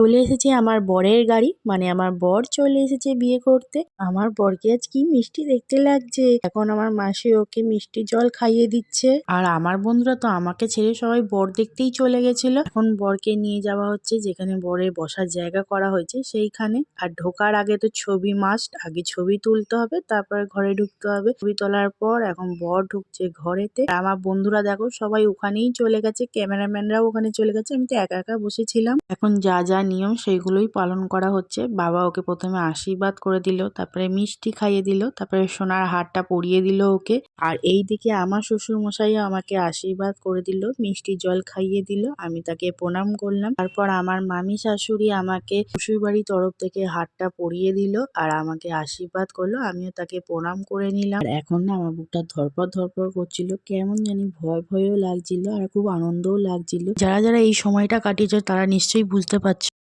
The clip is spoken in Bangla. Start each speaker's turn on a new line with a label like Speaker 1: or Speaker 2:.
Speaker 1: চলে এসেছে আমার বরের গাড়ি, মানে আমার বর চলে এসেছে বিয়ে করতে। আমার বরকে আজ কি মিষ্টি দেখতে লাগছে। এখন আমার মাসি ওকে মিষ্টি জল খাইয়ে দিচ্ছে। আর আমার বন্ধুরা তো আমাকে ছেড়ে সবাই বর দেখতেই চলে গেছিল। এখন বরকে নিয়ে যাওয়া হচ্ছে যেখানে বরের বসার জায়গা করা হয়েছে সেইখানে। আর ঢোকার আগে তো ছবি মাস্ট, আগে ছবি তুলতে হবে, তারপরে ঘরে ঢুকতে হবে। ছবি তোলার পর এখন বর ঢুকছে ঘরেতে। আমার বন্ধুরা দেখো সবাই ওখানেই চলে গেছে, ক্যামেরাম্যানরাও ওখানে চলে গেছে, আমি তো একা একা বসেছিলাম। এখন যা যা নিয়ম সেইগুলোই পালন করা হচ্ছে। বাবা ওকে প্রথমে আশীর্বাদ করে দিল, তারপরে মিষ্টি খাইয়ে দিল, তারপরে সোনার হারটা পরিয়ে দিল ওকে। আর এই দিকে আমার শ্বশুর মশাইও আমাকে আশীর্বাদ করে দিল, মিষ্টি জল খাইয়ে দিল, আমি তাকে প্রণাম করলাম। তারপর আমার মামি শাশুড়ি আমাকে শ্বশুরবাড়ির তরফ থেকে হারটা পরিয়ে দিল আর আমাকে আশীর্বাদ করলো, আমিও তাকে প্রণাম করে নিলাম। আর এখন না আমার বুকটা ধরপড় ধরপড় করছিল, কেমন জানি ভয় ভয়ও লাগছিল আর খুব আনন্দও লাগছিল। যারা যারা এই সময়টা কাটিয়েছে তারা নিশ্চয়ই বুঝতে পারছে।